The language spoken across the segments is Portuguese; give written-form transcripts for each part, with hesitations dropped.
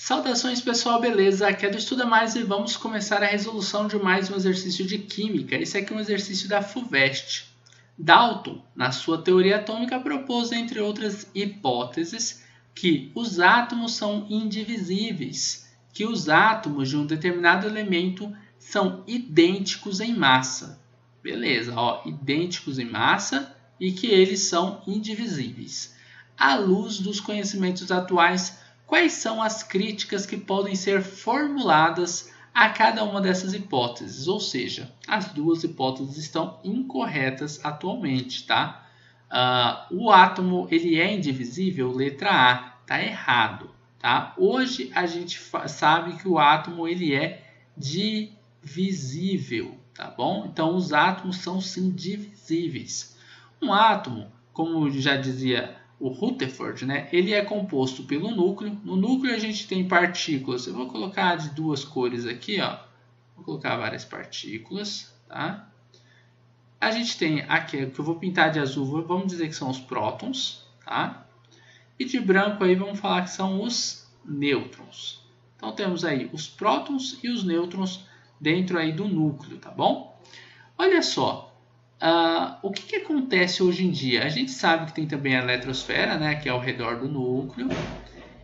Saudações pessoal, beleza? Aqui é do Estuda Mais e vamos começar a resolução de mais um exercício de Química. Esse aqui é um exercício da FUVEST. Dalton, na sua teoria atômica, propôs, entre outras hipóteses, que os átomos são indivisíveis, que os átomos de um determinado elemento são idênticos em massa. Beleza, ó, idênticos em massa e que eles são indivisíveis. À luz dos conhecimentos atuais, quais são as críticas que podem ser formuladas a cada uma dessas hipóteses? Ou seja, as duas hipóteses estão incorretas atualmente, tá? O átomo ele é indivisível? Letra A, tá errado, tá? Hoje a gente sabe que o átomo ele é divisível, tá bom? Então os átomos são sim divisíveis. Um átomo, como já dizia o Rutherford, né, ele é composto pelo núcleo. No núcleo a gente tem partículas. Eu vou colocar de duas cores aqui, ó. Vou colocar várias partículas, tá? A gente tem aqui, que eu vou pintar de azul, vamos dizer que são os prótons, tá? E de branco aí vamos falar que são os nêutrons. Então temos aí os prótons e os nêutrons dentro aí do núcleo, tá bom? Olha só. O que acontece hoje em dia? A gente sabe que tem também a eletrosfera, né, que é ao redor do núcleo.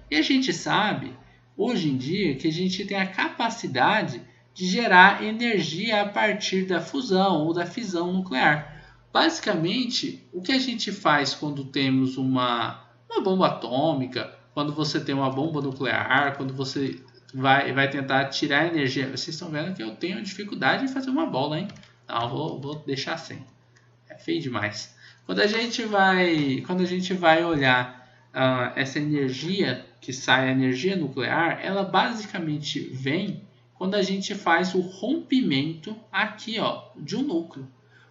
E a gente sabe, hoje em dia, que a gente tem a capacidade de gerar energia a partir da fusão ou da fisão nuclear. Basicamente, o que a gente faz quando temos uma bomba atômica, quando você tem uma bomba nuclear, quando você vai tentar tirar energia. Vocês estão vendo que eu tenho dificuldade em fazer uma bola, hein? Não, vou deixar assim. É feio demais. Quando a gente vai olhar essa energia que sai, a energia nuclear, ela basicamente vem quando a gente faz o rompimento aqui, ó, de um núcleo.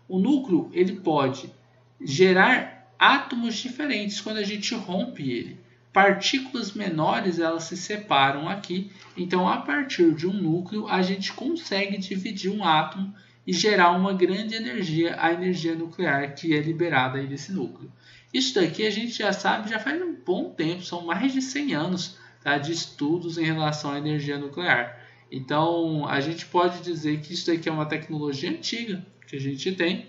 O núcleo ele pode gerar átomos diferentes quando a gente rompe ele. Partículas menores elas se separam aqui. Então, a partir de um núcleo, a gente consegue dividir um átomo e gerar uma grande energia, a energia nuclear que é liberada aí desse núcleo. Isso daqui a gente já sabe, já faz um bom tempo, são mais de 100 anos, tá, de estudos em relação à energia nuclear. Então, a gente pode dizer que isso daqui é uma tecnologia antiga que a gente tem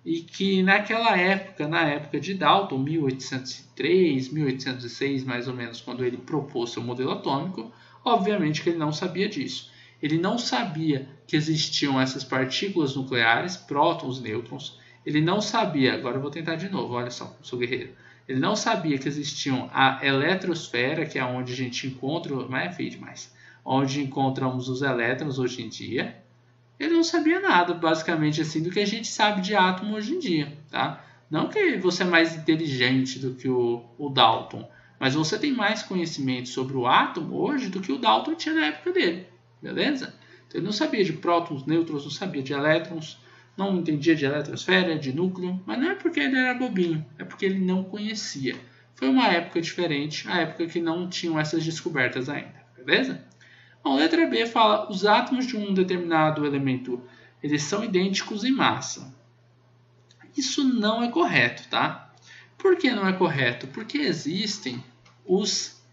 e que naquela época, na época de Dalton, 1803, 1806 mais ou menos, quando ele propôs seu modelo atômico, obviamente que ele não sabia disso. Ele não sabia que existiam essas partículas nucleares, prótons, nêutrons. Ele não sabia, agora eu vou tentar de novo, olha só, sou guerreiro. Ele não sabia que existiam a eletrosfera, que é onde a gente encontra, mas é feio demais, onde encontramos os elétrons hoje em dia. Ele não sabia nada, basicamente, assim, do que a gente sabe de átomo hoje em dia, tá? Não que você é mais inteligente do que o Dalton, mas você tem mais conhecimento sobre o átomo hoje do que o Dalton tinha na época dele. Beleza? Então ele não sabia de prótons, nêutrons, não sabia de elétrons, não entendia de eletrosfera, de núcleo, mas não é porque ele era bobinho, é porque ele não conhecia. Foi uma época diferente, a época que não tinham essas descobertas ainda, beleza? Bom, letra B fala, os átomos de um determinado elemento, eles são idênticos em massa. Isso não é correto, tá? Por que não é correto? Porque existem os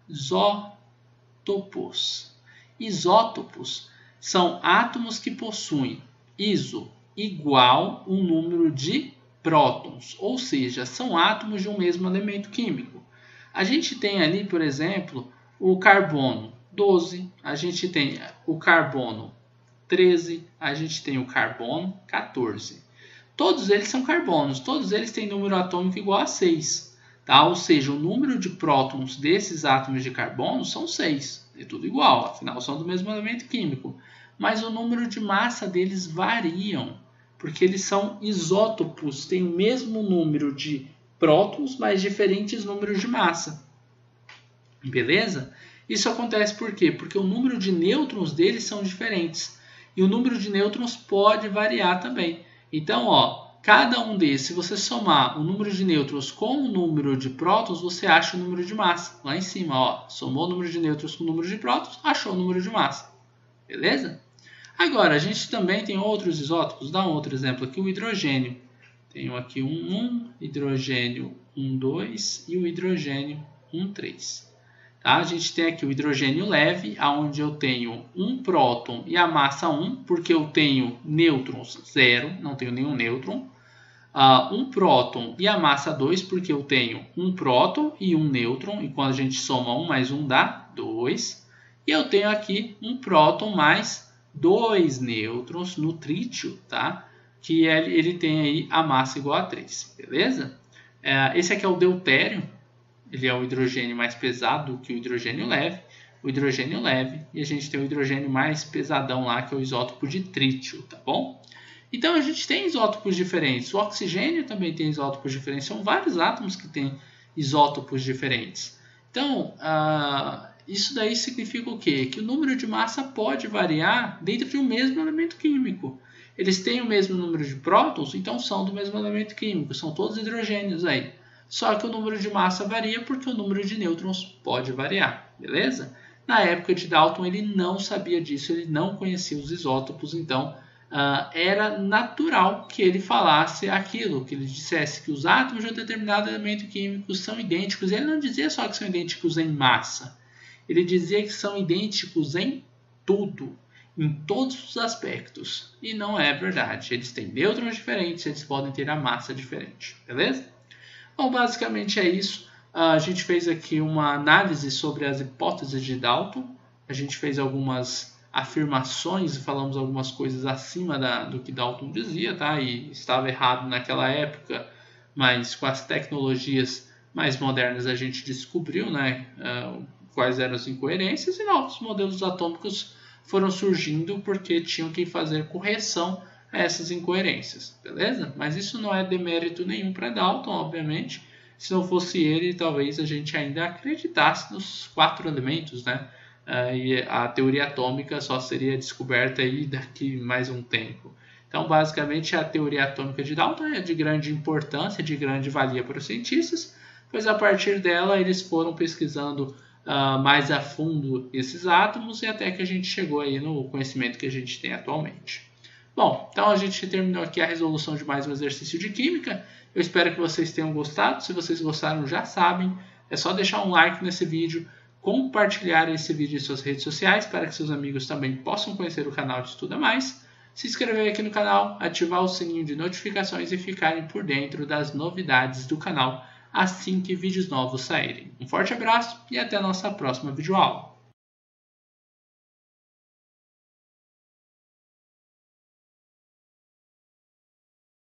isótopos. Isótopos são átomos que possuem iso igual um número de prótons, ou seja, são átomos de um mesmo elemento químico. A gente tem ali, por exemplo, o carbono 12, a gente tem o carbono 13, a gente tem o carbono 14. Todos eles são carbonos, todos eles têm número atômico igual a 6. Tá? Ou seja, o número de prótons desses átomos de carbono são 6. É tudo igual, afinal são do mesmo elemento químico. Mas o número de massa deles variam, porque eles são isótopos, têm o mesmo número de prótons, mas diferentes números de massa. Beleza? Isso acontece por quê? Porque o número de nêutrons deles são diferentes. E o número de nêutrons pode variar também. Então, ó, cada um desses, se você somar o número de nêutrons com o número de prótons, você acha o número de massa. Lá em cima, ó, somou o número de nêutrons com o número de prótons, achou o número de massa. Beleza? Agora, a gente também tem outros isótopos. Dá um outro exemplo aqui, o hidrogênio. Tenho aqui um 1, hidrogênio 1,2 e o hidrogênio 1,3. Tá? A gente tem aqui o hidrogênio leve, onde eu tenho um próton e a massa 1, porque eu tenho nêutrons 0, não tenho nenhum nêutron. Um próton e a massa 2, porque eu tenho um próton e um nêutron, e quando a gente soma 1 mais 1 dá 2. E eu tenho aqui um próton mais 2 nêutrons no trítio, tá? Que ele tem aí a massa igual a 3, beleza? Esse aqui é o deutério, ele é o hidrogênio mais pesado que o hidrogênio leve. E a gente tem o hidrogênio mais pesadão lá, que é o isótopo de trítio, tá bom? Então a gente tem isótopos diferentes, o oxigênio também tem isótopos diferentes, são vários átomos que têm isótopos diferentes. Então, isso daí significa o quê? Que o número de massa pode variar dentro de um mesmo elemento químico. Eles têm o mesmo número de prótons, então são do mesmo elemento químico, são todos hidrogênios aí. Só que o número de massa varia porque o número de nêutrons pode variar, beleza? Na época de Dalton ele não sabia disso, ele não conhecia os isótopos, então era natural que ele falasse aquilo, que ele dissesse que os átomos de um determinado elemento químico são idênticos. Ele não dizia só que são idênticos em massa, ele dizia que são idênticos em tudo, em todos os aspectos. E não é verdade, eles têm nêutrons diferentes, eles podem ter a massa diferente, beleza? Bom, basicamente é isso. A gente fez aqui uma análise sobre as hipóteses de Dalton, a gente fez algumas afirmações e falamos algumas coisas acima do que Dalton dizia, tá? E estava errado naquela época, mas com as tecnologias mais modernas a gente descobriu, né, quais eram as incoerências, e novos modelos atômicos foram surgindo porque tinham que fazer correção a essas incoerências, beleza? Mas isso não é demérito nenhum para Dalton, obviamente. Se não fosse ele, talvez a gente ainda acreditasse nos 4 elementos, né? E a teoria atômica só seria descoberta aí daqui mais um tempo. Então, basicamente, a teoria atômica de Dalton é de grande importância, de grande valia para os cientistas, pois a partir dela eles foram pesquisando mais a fundo esses átomos e até que a gente chegou aí no conhecimento que a gente tem atualmente. Bom, então a gente terminou aqui a resolução de mais um exercício de química. Eu espero que vocês tenham gostado. Se vocês gostaram, já sabem, é só deixar um like nesse vídeo, compartilhar esse vídeo em suas redes sociais para que seus amigos também possam conhecer o canal de Estuda Mais, se inscrever aqui no canal, ativar o sininho de notificações e ficarem por dentro das novidades do canal assim que vídeos novos saírem. Um forte abraço e até a nossa próxima videoaula.